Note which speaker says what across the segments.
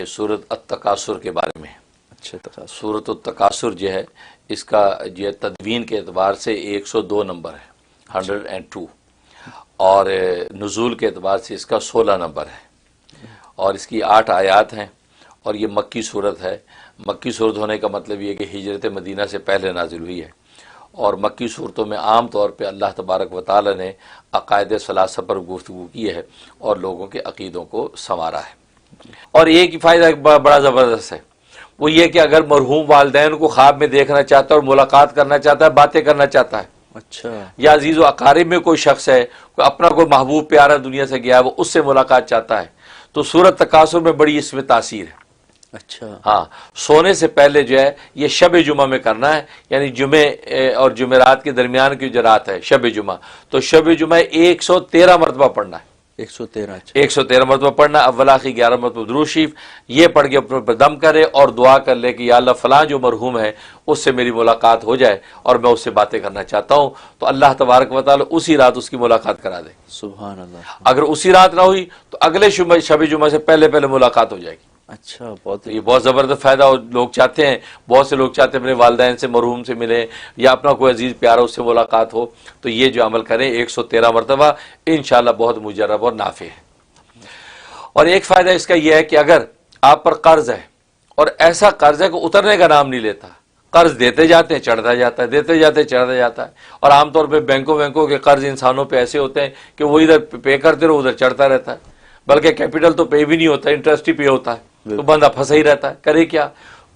Speaker 1: سورۃ التکاثر کے بارے میں.
Speaker 2: اچھا تکاثر.
Speaker 1: سورۃ التکاثر جو ہے اس کا جو تدوین کے اعتبار سے 102 نمبر ہے، 102، اور نزول کے اعتبار سے اس کا 16 نمبر ہے، اور اس کی 8 آیات ہیں، اور یہ مکی صورت ہے. مکی صورت ہونے کا مطلب یہ کہ ہجرت مدینہ سے پہلے نازل ہوئی ہے، اور مکی صورتوں میں عام طور پہ اللہ تبارک و تعالی نے عقائد ثلاثہ پر گفتگو کی ہے اور لوگوں کے عقیدوں کو سنوارا ہے. اور ایک ہی فائدہ بڑا زبردست ہے، وہ یہ کہ اگر مرحوم والدین کو خواب میں دیکھنا چاہتا ہے اور ملاقات کرنا چاہتا ہے، باتیں کرنا چاہتا ہے،
Speaker 2: اچھا،
Speaker 1: یا عزیز و اقارب میں کوئی شخص ہے، کوئی اپنا کوئی محبوب پیارا دنیا سے گیا ہے، وہ اس سے ملاقات چاہتا ہے، تو سورۃ تکاثر میں بڑی اس میں تاثیر ہے.
Speaker 2: اچھا،
Speaker 1: ہاں، سونے سے پہلے جو ہے یہ شب جمعہ میں کرنا ہے، یعنی جمعے اور جمعرات کے درمیان کی جو رات ہے شب جمعہ، تو شب جمعہ 113 مرتبہ پڑھنا ہے.
Speaker 2: 113.
Speaker 1: 113 مرتبہ پڑھنا، اول آخر 11 مرتبہ درود شریف. یہ پڑھ کے اپنے پر دم کرے اور دعا کر لے کہ یا اللہ فلاں جو مرحوم ہے اس سے میری ملاقات ہو جائے اور میں اس سے باتیں کرنا چاہتا ہوں، تو اللہ تبارک و تعالی اسی رات اس کی ملاقات کرا دے.
Speaker 2: سبحان اللہ.
Speaker 1: اگر اسی رات نہ ہوئی تو اگلے شب جمعہ سے پہلے ملاقات ہو جائے گی.
Speaker 2: اچھا، بہت
Speaker 1: یہ بہت زبردست فائدہ. اور لوگ چاہتے ہیں، بہت سے لوگ چاہتے ہیں اپنے والدین سے مرحوم سے ملیں یا اپنا کوئی عزیز پیارا اس سے ملاقات ہو، تو یہ جو عمل کریں 113 مرتبہ انشاءاللہ بہت مجرب اور نافع ہے. اور ایک فائدہ اس کا یہ ہے کہ اگر آپ پر قرض ہے اور ایسا قرض ہے کہ اترنے کا نام نہیں لیتا، قرض دیتے جاتے ہیں چڑھتا جاتا ہے، دیتے جاتے چڑھتا جاتا ہے، اور عام طور پہ بینکوں کے قرض انسانوں پہ ایسے ہوتے ہیں کہ وہ ادھر پے کرتے رہو ادھر چڑھتا رہتا ہے، بلکہ کیپٹل تو پے بھی نہیں ہوتا، انٹرسٹ ہی پے ہوتا ہے، تو بندہ پھنسا ہی رہتا ہے، کرے کیا.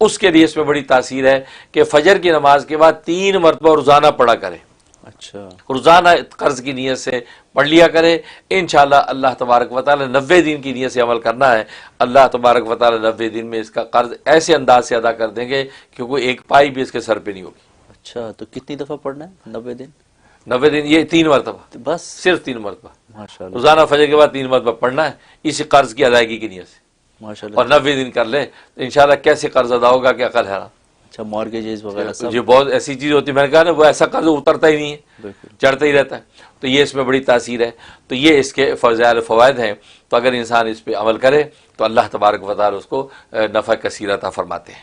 Speaker 1: اس کے لیے اس میں بڑی تاثیر ہے کہ فجر کی نماز کے بعد 3 مرتبہ روزانہ پڑھا کرے.
Speaker 2: اچھا،
Speaker 1: روزانہ قرض کی نیت سے پڑھ لیا کرے. انشاءاللہ اللہ تبارک و تعالی 90 دن کی نیت سے عمل کرنا ہے، اللہ تبارک و تعالی 90 دن میں اس کا قرض ایسے انداز سے ادا کر دیں گے کہ کوئی ایک پائی بھی اس کے سر پہ نہیں ہوگی.
Speaker 2: اچھا، تو کتنی دفعہ پڑھنا ہے 90 دن؟
Speaker 1: 90 دن یہ 3 مرتبہ،
Speaker 2: بس
Speaker 1: صرف 3 مرتبہ
Speaker 2: ماشاءاللہ.
Speaker 1: روزانہ فجر کے بعد 3 مرتبہ پڑھنا ہے اسی قرض کی ادائیگی کی نیت سے،
Speaker 2: ماشاءاللہ.
Speaker 1: اور 90 دن کر لے تو انشاءاللہ کیسے قرض ادا ہوگا کہ عقل حیران.
Speaker 2: اچھا، مارگیجز وغیرہ سب؟
Speaker 1: یہ بہت ایسی چیز ہوتی ہے، میں نے کہا نا وہ ایسا قرض اترتا ہی نہیں ہے،
Speaker 2: بالکل
Speaker 1: چڑھتا ہی رہتا ہے. تو یہ اس میں بڑی تاثیر ہے. تو یہ اس کے فضائل فوائد ہیں. تو اگر انسان اس پہ عمل کرے تو اللہ تبارک و تعالی اس کو نفع کثیر عطا فرماتے ہیں.